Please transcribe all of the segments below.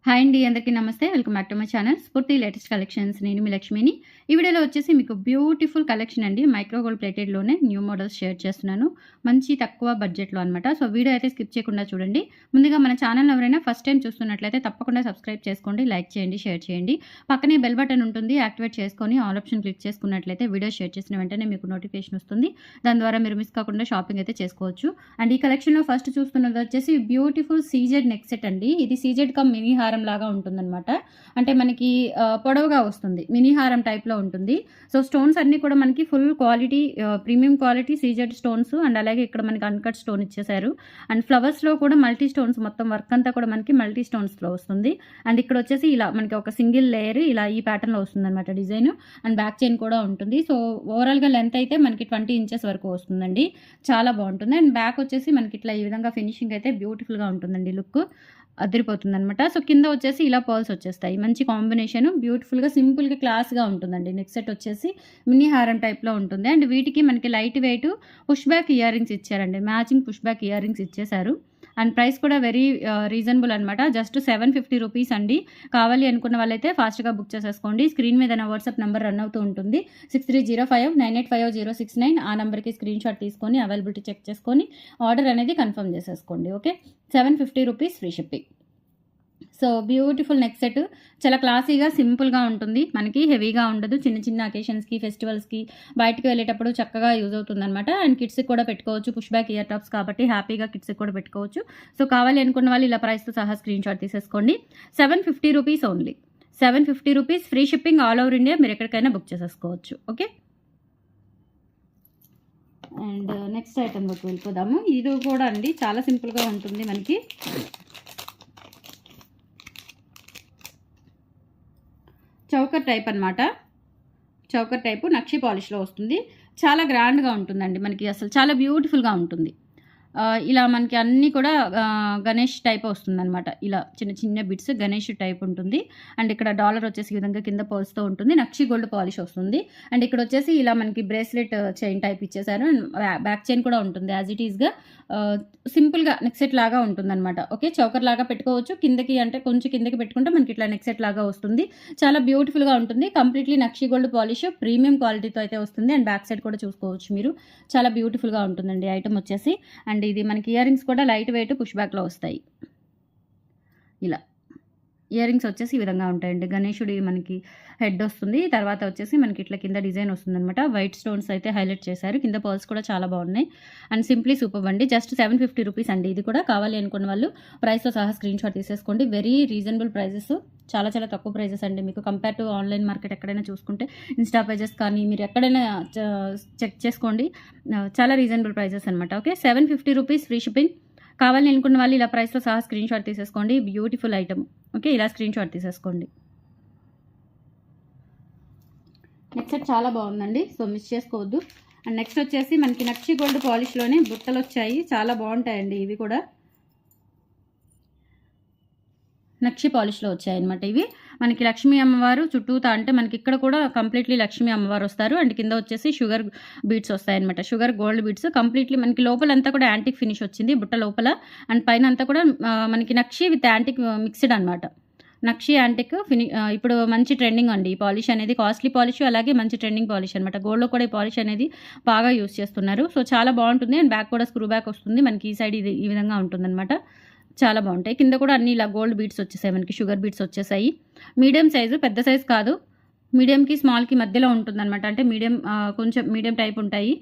Hi అండి, అందరికీ నమస్తే. Welcome back to my channel Spoorthi latest collections. నేను మీ లక్ష్మిని. ఈ వీడియోలో వచ్చేసి మీకు బ్యూటిఫుల్ కలెక్షన్ అండి, మైక్రో గోల్డ్ ప్లేటెడ్లోనే న్యూ మోడల్స్ షేర్ చేస్తున్నాను. మంచి తక్కువ బడ్జెట్లో అనమాట. సో వీడియో అయితే స్కిప్ చేయకుండా చూడండి. ముందుగా మన ఛానల్ ఎవరైనా ఫస్ట్ టైం చూస్తున్నట్లయితే తప్పకుండా సబ్స్క్రైబ్ చేసుకోండి, లైక్ చేయండి, షేర్ చేయండి. పక్కనే బెల్ బటన్ ఉంటుంది, యాక్టివేట్ చేసుకొని ఆల్ ఆప్షన్ క్లిక్ చేసుకున్నట్లయితే వీడియో షేర్ చేసిన వెంటనే మీకు నోటిఫికేషన్ వస్తుంది. దాని ద్వారా మీరు మిస్ కాకుండా షాపింగ్ అయితే చేసుకోవచ్చు. అండ్ ఈ కలెక్షన్లో ఫస్ట్ చూస్తున్నది వచ్చేసి బ్యూటిఫుల్ సీజెడ్ నెక్ సెట్ అండి. ఇది సీజెడ్ కమ్ మినీ హారం లాగా ఉంటుందన్నమాట. అంటే మనకి పొడవుగా వస్తుంది, మినీ హారం టైప్లో ఉంటుంది. సో స్టోన్స్ అన్నీ కూడా మనకి full quality, premium quality CZ stones. And అలాగే ఇక్కడ మనకి అన్కట్ స్టోన్ ఇచ్చేసారు. అండ్ ఫ్లవర్స్లో కూడా మల్టీ స్టోన్స్, మొత్తం వర్క్ అంతా కూడా మనకి మల్టీ స్టోన్స్లో వస్తుంది. అండ్ ఇక్కడ వచ్చేసి ఇలా మనకి ఒక సింగిల్ లేయర్ ఇలా ఈ ప్యాటర్న్లో వస్తుంది అనమాట డిజైన్. అండ్ బ్యాక్ చైన్ కూడా ఉంటుంది. సో ఓవరాల్గా లెంత్ అయితే మనకి 20 ఇంచెస్ వరకు వస్తుందండి. చాలా బాగుంటుంది. అండ్ బ్యాక్ వచ్చేసి మనకి ఇట్లా ఈ విధంగా ఫినిషింగ్ అయితే బ్యూటిఫుల్గా ఉంటుందండి. లుక్ అదిరిపోతుంది అనమాట. సో కింద వచ్చేసి ఇలా పర్ల్స్ వచ్చేస్తాయి. మంచి కాంబినేషన్, బ్యూటిఫుల్గా సింపుల్గా క్లాస్గా ఉంటుందండి. నెక్ సెట్ వచ్చేసి మినీ హారం టైప్లో ఉంటుంది. అండ్ వీటికి మనకి light weight push back earrings ఇచ్చారండి. Matching push back earrings ఇచ్చేసారు. అండ్ ప్రైస్ కూడా వెరీ రీజనబుల్ అనమాట. జస్ట్ 750 రూపీస్ అండి. కావాలి అనుకున్న వాళ్ళైతే ఫాస్ట్గా బుక్ చేసేసుకోండి. స్క్రీన్ మీద నా వాట్సాప్ నెంబర్ రన్ అవుతూ ఉంటుంది, 6305985069. ఆ నెంబర్కి స్క్రీన్ షాట్ తీసుకొని అవైలబిలిటీ చెక్ చేసుకొని ఆర్డర్ అనేది కన్ఫర్మ్ చేసేసుకోండి. Okay, 750 rupees free shipping. So beautiful neck set, చాలా క్లాసీగా సింపుల్గా ఉంటుంది. మనకి హెవీగా ఉండదు. చిన్న చిన్న అకేషన్స్కి, ఫెస్టివల్స్కి, బయటకు వెళ్ళేటప్పుడు చక్కగా యూజ్ అవుతుంది అనమాట. అండ్ కిడ్స్కి కూడా పెట్టుకోవచ్చు. పుష్ బ్యాక్ ఇయర్ టాప్స్ కాబట్టి హ్యాపీగా కిడ్స్కి కూడా పెట్టుకోవచ్చు. సో కావాలి అనుకున్న వాళ్ళు ఇలా ప్రైస్తో సహా స్క్రీన్ షాట్ తీసేసుకోండి. 750 rupees only. 750 rupees free shipping all over India. మీరు ఎక్కడికైనా బుక్ చేసేసుకోవచ్చు. ఓకే, అండ్ నెక్స్ట్ ఐటెంలోకి వెళ్ళిపోదాము. ఇది కూడా అండి చాలా సింపుల్గా ఉంటుంది. మనకి చౌకర్ టైప్ అనమాట. చౌకర్ టైపు నక్షి పాలిష్లో వస్తుంది. చాలా గ్రాండ్గా ఉంటుందండి. మనకి అసలు చాలా బ్యూటిఫుల్గా ఉంటుంది. ఇలా మనకి అన్నీ కూడా గణేష్ టైప్ వస్తుందన్నమాట. ఇలా చిన్న చిన్న బిట్స్ గణేష్ టైప్ ఉంటుంది. అండ్ ఇక్కడ డాలర్ వచ్చేసి ఈ విధంగా కింద పర్ల్స్తో ఉంటుంది. నక్షి గోల్డ్ పాలిష్ వస్తుంది. అండ్ ఇక్కడ వచ్చేసి ఇలా మనకి బ్రేస్లెట్ చైన్ టైప్ ఇచ్చేసారు. అండ్ బ్యాక్ చైన్ కూడా ఉంటుంది. యాజ్ ఇట్ ఈస్గా సింపుల్గా నెక్ సెట్ లాగా ఉంటుందన్నమాట. ఓకే, చౌకర్ లాగా పెట్టుకోవచ్చు. కిందకి అంటే కొంచెం కిందకి పెట్టుకుంటే మనకి ఇట్లా నెక్ సెట్ లాగా వస్తుంది. చాలా బ్యూటిఫుల్గా ఉంటుంది. కంప్లీట్లీ నక్షి గోల్డ్ పాలిష్ ప్రీమియం క్వాలిటీతో అయితే వస్తుంది. అండ్ బ్యాక్ సైడ్ కూడా చూసుకోవచ్చు మీరు. చాలా బ్యూటిఫుల్గా ఉంటుందండి ఐటమ్ వచ్చేసి. అండ్ ఇది మనకి ఇయర్ రింగ్స్ కూడా లైట్ వెయిట్ పుష్ బ్యాక్లో వస్తాయి. ఇలా ఇయర్ రింగ్స్ వచ్చేసి ఈ విధంగా ఉంటాయండి. గణేశుడి మనకి హెడ్ వస్తుంది. తర్వాత వచ్చేసి మనకి ఇట్లా కింద డిజైన్ వస్తుంది అనమాట. వైట్ స్టోన్స్ అయితే హైలైట్ చేశారు. కింద పర్ల్స్ కూడా చాలా బాగున్నాయి. అండ్ సింప్లీ సూపర్ అండి. జస్ట్ 750 రూపీస్ అండి. ఇది కూడా కావాలి అనుకున్న వాళ్ళు ప్రైస్తో సహా స్క్రీన్ షాట్ తీసేసుకోండి. వెరీ రీజనబుల్ ప్రైజెస్, చాలా చాలా తక్కువ ప్రైజెస్ అండి. మీకు కంపేర్ టు ఆన్లైన్ మార్కెట్ ఎక్కడైనా చూసుకుంటే, ఇన్స్టా పేజెస్ కానీ మీరు ఎక్కడైనా చెక్ చేసుకోండి, చాలా రీజనబుల్ ప్రైజెస్ అనమాట. Okay, 750 rupees free shipping. కావాలని అనుకున్న వాళ్ళు ఇలా ప్రైస్తో సహా స్క్రీన్ షాట్ తీసేసుకోండి. Beautiful item. ఓకే, ఇలా స్క్రీన్ షాట్ తీసేసుకోండి. నెక్స్ట్ సెట్ చాలా బాగుందండి. సో మిస్ చేసుకోవద్దు. అండ్ నెక్స్ట్ వచ్చేసి మనకి నక్షి గోల్డ్ పాలిష్లోనే బుట్టలు వచ్చాయి. చాలా బాగుంటాయండి ఇవి కూడా. నక్షి పాలిష్లో వచ్చాయి అనమాట. ఇవి మనకి లక్ష్మీ అమ్మవారు చుట్టూతా, అంటే మనకి ఇక్కడ కూడా కంప్లీట్లీ లక్ష్మీ అమ్మవారు వస్తారు. అండ్ కింద వచ్చేసి షుగర్ బీడ్స్ వస్తాయన్నమాట. షుగర్ గోల్డ్ బీడ్స్ కంప్లీట్లీ మనకి లోపలంతా కూడా యాంటిక్ ఫినిష్ వచ్చింది బుట్ట లోపల. అండ్ పైన అంతా కూడా మనకి నక్షి విత్ యాంటిక్ మిక్స్డ్ అనమాట. నక్షి యాంటిక్ ఇప్పుడు మంచి ట్రెండింగ్ అండి ఈ పాలిష్ అనేది. కాస్ట్లీ పాలిష్, అలాగే మంచి ట్రెండింగ్ పాలిష్ అనమాట. గోల్డ్లో కూడా ఈ పాలిష్ అనేది బాగా యూస్ చేస్తున్నారు. సో చాలా బాగుంటుంది. అండ్ బ్యాక్ కూడా స్క్రూ బ్యాక్ వస్తుంది. మనకి ఈ సైడ్ ఇది ఈ విధంగా ఉంటుందన్నమాట. చాలా బాగుంటాయి. కింద కూడా అన్ని ఇలా గోల్డ్ బీడ్స్ వచ్చేసాయి. మనకి షుగర్ బీడ్స్ వచ్చేసాయి. మీడియం సైజు, పెద్ద సైజు కాదు, మీడియంకి స్మాల్కి మధ్యలో ఉంటుందన్నమాట. అంటే మీడియం, కొంచెం మీడియం టైప్ ఉంటాయి.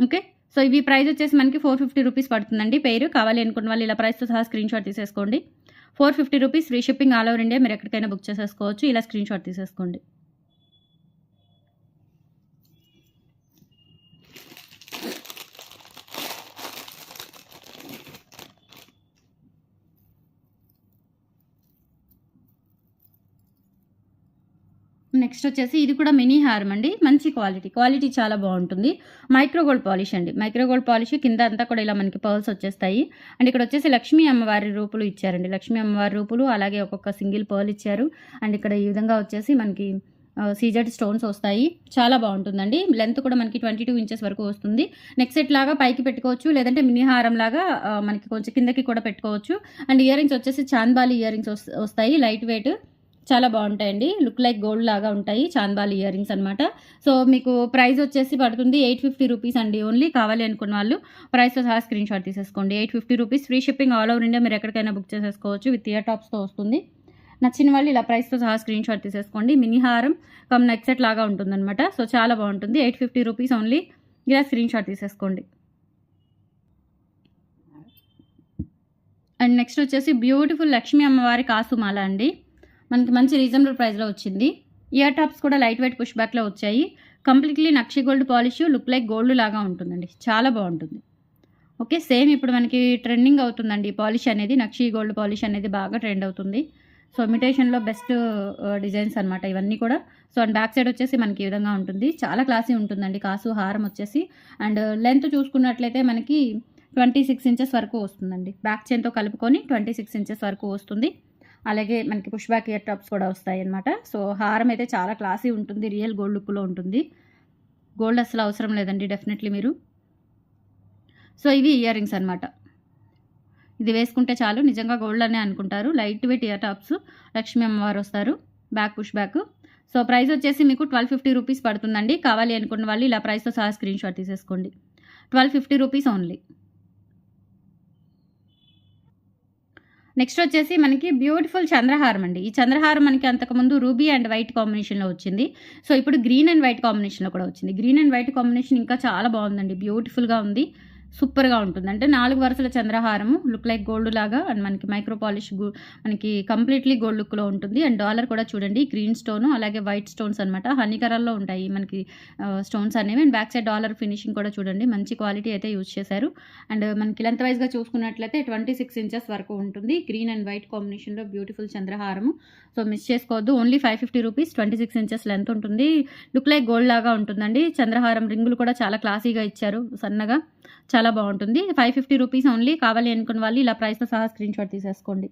ఓకే, సో ఇవి ప్రైస్ వచ్చేసి మనకి 450 రూపీస్ పడుతుందండి పేరు. కావాలి అనుకున్న వాళ్ళు ఇలా ప్రైస్తో సహా స్క్రీన్ షాట్ తీసేసుకోండి. 450 rupees free shipping all over India. మీరు ఎక్కడికైనా బుక్ చేసేసుకోవచ్చు. ఇలా స్క్రీన్ షాట్ తీసేసుకోండి. నెక్స్ట్ వచ్చేసి ఇది కూడా మినీ హారం అండి. మంచి క్వాలిటీ చాలా బాగుంటుంది. మైక్రో గోల్డ్ పాలిష్ అండి. మైక్రో గోల్డ్ పాలిష్ కింద అంతా కూడా ఇలా మనకి పర్ల్స్ వచ్చేస్తాయి. అండ్ ఇక్కడ వచ్చేసి లక్ష్మీ అమ్మవారి రూపులు ఇచ్చారండి. లక్ష్మీ అమ్మవారి రూపులు, అలాగే ఒక్కొక్క సింగిల్ పర్ల్ ఇచ్చారు. అండ్ ఇక్కడ ఈ విధంగా వచ్చేసి మనకి సీజెడ్ స్టోన్స్ వస్తాయి. చాలా బాగుంటుందండి. లెంత్ కూడా మనకి 22 ఇంచెస్ వరకు వస్తుంది. నెక్ సెట్ లాగా పైకి పెట్టుకోవచ్చు, లేదంటే మినీ హారం లాగా మనకి కొంచెం కిందకి కూడా పెట్టుకోవచ్చు. అండ్ ఇయర్ రింగ్స్ వచ్చేసి చాంద్బాలి ఇయర్ రింగ్స్ వస్తాయి. లైట్ వెయిట్ చాలా బాగుంటాయండి. లుక్ లైక్ గోల్డ్ లాగా ఉంటాయి చాంద్బాలి ఇయర్ రింగ్స్ అనమాట. సో మీకు ప్రైస్ వచ్చేసి పడుతుంది 850 రూపీస్ అండి. ఓన్లీ కావాలి అనుకున్న వాళ్ళు ప్రైస్తో సహా స్క్రీన్ షాట్ తీసేసుకోండి. 850 rupees, free shipping all over India. మీరు ఎక్కడికైనా బుక్ చేసేసుకోవచ్చు. విత్ ఇయర్ టాప్స్తో వస్తుంది. నచ్చిన వాళ్ళు ఇలా ప్రైస్తో సహా స్క్రీన్ షాట్ తీసేసుకోండి. మినీ హారం కమ్ నెక్ సెట్ లాగా ఉంటుందన్నమాట. సో చాలా బాగుంటుంది. 850 రూపీస్ ఓన్లీ. ఇలా స్క్రీన్ షాట్ తీసేసుకోండి. అండ్ నెక్స్ట్ వచ్చేసి బ్యూటిఫుల్ లక్ష్మీ అమ్మవారి కాసుమాల అండి. మనకి మంచి రీజనబుల్ ప్రైస్లో వచ్చింది. ఇయర్ టాప్స్ కూడా లైట్ వెయిట్ పుష్ బ్యాక్లో వచ్చాయి. కంప్లీట్లీ నక్షి gold polish, look like gold లాగా ఉంటుందండి. చాలా బాగుంటుంది. ఓకే, సేమ్ ఇప్పుడు మనకి ట్రెండింగ్ అవుతుందండి పాలిష్ అనేది. నక్షి గోల్డ్ పాలిష్ అనేది బాగా ట్రెండ్ అవుతుంది. సో ఇమిటేషన్లో బెస్ట్ డిజైన్స్ అనమాట ఇవన్నీ కూడా. సో అండ్ బ్యాక్ సైడ్ వచ్చేసి మనకి ఈ విధంగా ఉంటుంది. చాలా క్లాసీ ఉంటుందండి కాసు హారం వచ్చేసి. అండ్ లెంత్ చూసుకున్నట్లయితే మనకి 26 ఇంచెస్ వరకు వస్తుందండి. బ్యాక్ చైన్తో కలుపుకొని 26 ఇంచెస్ వరకు వస్తుంది. అలాగే మనకి పుష్ బ్యాక్ ఇయర్ టాప్స్ కూడా వస్తాయి అనమాట. సో హారం అయితే చాలా క్లాసీ ఉంటుంది. రియల్ గోల్డ్ లుక్లో ఉంటుంది. గోల్డ్ అసలు అవసరం లేదండి డెఫినెట్లీ మీరు. సో ఇవి ఇయర్ రింగ్స్ అనమాట. ఇది వేసుకుంటే చాలు నిజంగా గోల్డ్ అనే అనుకుంటారు. Light weight ear tops, Lakshmi అమ్మవారు వస్తారు. Back push back. So price వచ్చేసి మీకు 1250 రూపీస్ పడుతుందండి. కావాలి అనుకున్న వాళ్ళు ఇలా ప్రైస్తో సహా స్క్రీన్ షాట్ తీసేసుకోండి. 1250 రూపీస్ ఓన్లీ. నెక్స్ట్ వచ్చేసి మనకి బ్యూటిఫుల్ చంద్రహారం అండి. ఈ చంద్రహారం మనకి అంతకుముందు రూబీ అండ్ వైట్ కాంబినేషన్లో వచ్చింది. సో ఇప్పుడు గ్రీన్ అండ్ వైట్ కాంబినేషన్లో కూడా వచ్చింది. గ్రీన్ అండ్ వైట్ కాంబినేషన్ ఇంకా చాలా బాగుందండి. బ్యూటిఫుల్గా ఉంది. సూపర్గా ఉంటుంది. అంటే 4 వరుసల చంద్రహారము, లుక్ లైక్ గోల్డ్ లాగా. అండ్ మనకి మైక్రో పాలిష్ మనకి కంప్లీట్లీ గోల్డ్ లుక్లో ఉంటుంది. అండ్ డాలర్ కూడా చూడండి గ్రీన్ స్టోన్ అలాగే వైట్ స్టోన్స్ అనమాట. హనీ కలర్లో ఉంటాయి మనకి స్టోన్స్ అనేవి. And back side dollar finishing కూడా చూడండి మంచి క్వాలిటీ అయితే యూజ్ చేశారు. అండ్ మనకి లెంత్ వైజ్గా చూసుకున్నట్లయితే 26 ఇంచెస్ వరకు ఉంటుంది. గ్రీన్ అండ్ వైట్ కాంబినేషన్లో బ్యూటిఫుల్ చంద్రహారము. సో మిస్ చేసుకోవద్దు. Only 550 rupees. 26 ఇంచెస్ లెంత్ ఉంటుంది. లుక్ లైక్ గోల్డ్ లాగా ఉంటుందండి. చంద్రహారం రింగులు కూడా చాలా క్లాసీగా ఇచ్చారు సన్నగా. చాలా బాగుంటుంది. 550 రూపీస్ ఓన్లీ. కావాలి అనుకున్న వాళ్ళు ఇలా ప్రైస్తో సహా స్క్రీన్ షాట్ తీసేసుకోండి.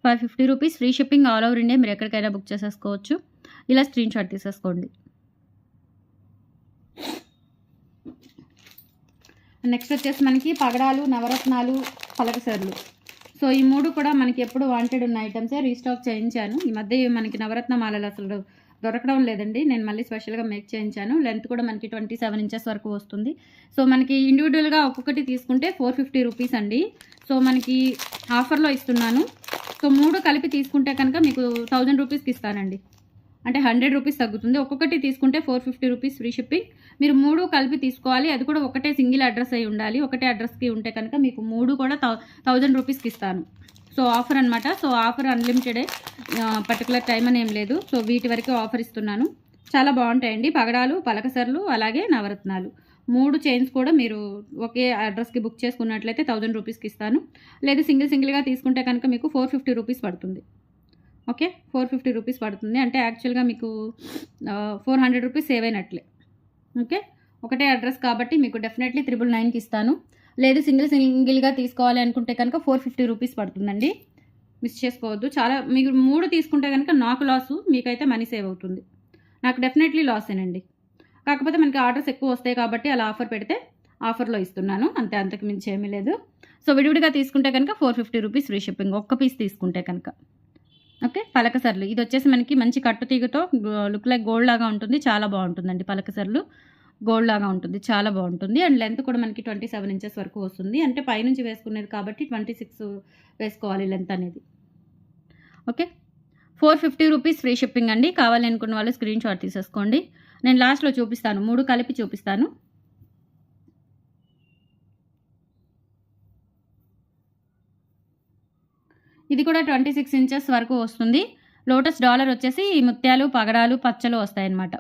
550 rupees, free shipping all over India. మీరు ఎక్కడికైనా బుక్ చేసేసుకోవచ్చు. ఇలా స్క్రీన్ షాట్ తీసేసుకోండి. నెక్స్ట్ వచ్చేసి మనకి పగడాలు, నవరత్నాలు, పలకసర్లు. సో ఈ 3 కూడా మనకి ఎప్పుడు వాంటెడ్ ఉన్న ఐటమ్సే. రీస్టాక్ చేయించాను. ఈ మధ్య మనకి నవరత్న మాలలు అసలు దొరకడం లేదండి. నేను మళ్ళీ స్పెషల్గా మేక్ చేయించాను. లెంత్ కూడా మనకి 27 ఇంచెస్ వరకు వస్తుంది. సో మనకి ఇండివిజువల్గా ఒక్కొక్కటి తీసుకుంటే 450 రూపీస్ అండి. సో మనకి ఆఫర్లో ఇస్తున్నాను. సో 3 కలిపి తీసుకుంటే కనుక మీకు 1000 రూపీస్కి ఇస్తానండి. అంటే 100 రూపీస్ తగ్గుతుంది. ఒక్కొక్కటి తీసుకుంటే 450 రూపీస్ ఫ్రీ షిప్పింగ్. మీరు 3 కలిపి తీసుకోవాలి. అది కూడా ఒకటే సింగిల్ అడ్రస్ అయి ఉండాలి. ఒకటే అడ్రస్కి ఉంటే కనుక మీకు 3 కూడా 1000 రూపీస్కి ఇస్తాను. సో ఆఫర్ అనమాట. సో ఆఫర్ అన్లిమిటెడే, పర్టికులర్ టైం అని ఏం లేదు. సో వీటి వరకు ఆఫర్ ఇస్తున్నాను. చాలా బాగుంటాయండి. పగడాలు, పలకసర్లు అలాగే నవరత్నాలు 3 చైన్స్ కూడా మీరు ఒకే అడ్రస్కి బుక్ చేసుకున్నట్లయితే 1000 రూపీస్కి ఇస్తాను. లేదు సింగిల్గా తీసుకుంటే కనుక మీకు 450 రూపీస్ పడుతుంది. ఓకే, 450 రూపీస్ పడుతుంది. అంటే యాక్చువల్గా మీకు 400 రూపీస్ సేవ్ అయినట్లే. ఓకే, ఒకటే అడ్రస్ కాబట్టి మీకు డెఫినెట్లీ 999కి ఇస్తాను. లేదు సింగిల్గా తీసుకోవాలి అనుకుంటే కనుక 450 రూపీస్ పడుతుందండి. మిస్ చేసుకోవద్దు. చాలా మీరు 3 తీసుకుంటే కనుక నాకు లాసు, మీకైతే మనీ సేవ్ అవుతుంది. నాకు డెఫినెట్లీ లాసేనండి. కాకపోతే మనకి ఆర్డర్స్ ఎక్కువ వస్తాయి కాబట్టి అలా ఆఫర్ పెడితే ఆఫర్లో ఇస్తున్నాను. అంతే, అంతకు మించి ఏమీ లేదు. సో విడివిడిగా తీసుకుంటే కనుక 450 రూపీస్ ఫ్రీ షిప్పింగ్. ఒక్క పీస్ తీసుకుంటే కనుక. ఓకే, పలకసర్లు. ఇది వచ్చేసి మనకి మంచి కట్టు తీగతో లుక్ లైక్ గోల్డ్ లాగా ఉంటుంది. చాలా బాగుంటుందండి. పలకసర్లు గోల్డ్ లాగా ఉంటుంది. చాలా బాగుంటుంది. అండ్ లెంత్ కూడా మనకి 27 ఇంచెస్ వరకు వస్తుంది. అంటే పైనుంచి వేసుకునేది కాబట్టి 26 వేసుకోవాలి లెంత్ అనేది. ఓకే, 450 రూపీస్ ఫ్రీ షిప్పింగ్ అండి. కావాలి అనుకున్న వాళ్ళు స్క్రీన్ షాట్ తీసేసుకోండి. నేను లాస్ట్లో చూపిస్తాను. 3 కలిపి చూపిస్తాను. ఇది కూడా 26 ఇంచెస్ వరకు వస్తుంది. లోటస్ డాలర్ వచ్చేసి ముత్యాలు, పగడాలు, పచ్చలు వస్తాయన్నమాట.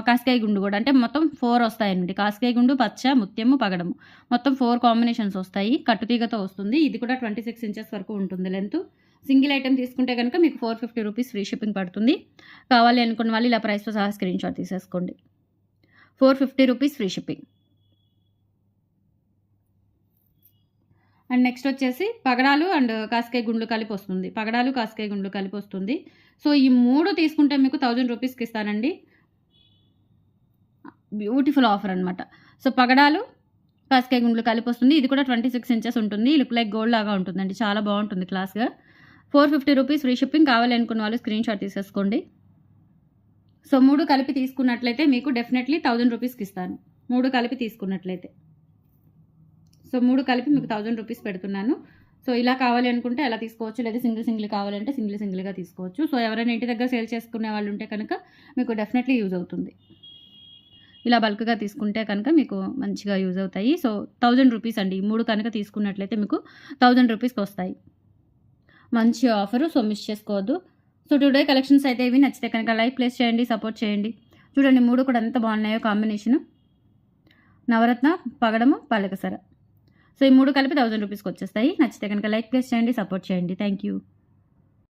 కాస్కాయ గుండు కూడా, అంటే మొత్తం 4 వస్తాయండి. కాస్కాయ గుండు, పచ్చ, ముత్యము, పగడము, మొత్తం 4 కాంబినేషన్స్ వస్తాయి. కట్టుతీగతో వస్తుంది. ఇది కూడా 26 ఇంచెస్ వరకు ఉంటుంది లెంత్. సింగిల్ ఐటెం తీసుకుంటే కనుక మీకు 450 రూపీస్ ఫ్రీ షిప్పింగ్ పడుతుంది. కావాలి అనుకున్న వాళ్ళు ఇలా ప్రైస్తో సహా స్క్రీన్ షాట్ తీసేసుకోండి. 450 rupees free shipping. And next వచ్చేసి పగడాలు అండ్ కాస్కాయ గుండ్లు కలిపి వస్తుంది. పగడాలు కాస్కాయ గుండ్లు కలిపి వస్తుంది. సో ఈ 3 తీసుకుంటే మీకు 1000 రూపీస్కి ఇస్తానండి. బ్యూటిఫుల్ ఆఫర్ అనమాట. సో పగడాలు కాస్కాయ గుండ్లు కలిపి వస్తుంది. ఇది కూడా 26 ఇంచెస్ ఉంటుంది. లుక్ లైక్ గోల్డ్ లాగా ఉంటుందండి. చాలా బాగుంటుంది క్లాస్గా. 450 రూపీస్ ఫ్రీ షిప్పింగ్. కావాలి అనుకున్న వాళ్ళు స్క్రీన్ షాట్ తీసేసుకోండి. సో 3 కలిపి తీసుకున్నట్లయితే మీకు డెఫినెట్లీ 1000 రూపీస్కి ఇస్తాను. 3 కలిపి తీసుకున్నట్లయితే. సో 3 కలిపి మీకు 1000 రూపీస్ పెడుతున్నాను. సో ఇలా కావాలి అనుకుంటే అలా తీసుకోవచ్చు, లేదా సింగిల్ కావాలంటే సింగిల్గా తీసుకోవచ్చు. సో ఎవరైనా ఇంటి దగ్గర సేల్ చేసుకునే వాళ్ళు ఉంటే కనుక మీకు డెఫినెట్లీ యూజ్ అవుతుంది. ఇలా బల్క్గా తీసుకుంటే కనుక మీకు మంచిగా యూజ్ అవుతాయి. సో 1000 రూపీస్ అండి. 3 కనుక తీసుకున్నట్లయితే మీకు 1000 రూపీస్కి వస్తాయి. మంచి ఆఫరు. సో మిస్ చేసుకోవద్దు. సో టుడే కలెక్షన్స్ అయితే ఇవి. నచ్చితే కనుక లైక్ ప్లేస్ చేయండి, సపోర్ట్ చేయండి. చూడండి 3 కూడా ఎంత బాగున్నాయో కాంబినేషను. నవరత్న, పగడము, పలకసర. సో ఈ 3 కలిపి 1000 రూపీస్కి వచ్చేస్తాయి. నచ్చితే కనుక లైక్ ప్లేస్ చేయండి, సపోర్ట్ చేయండి. Thank you.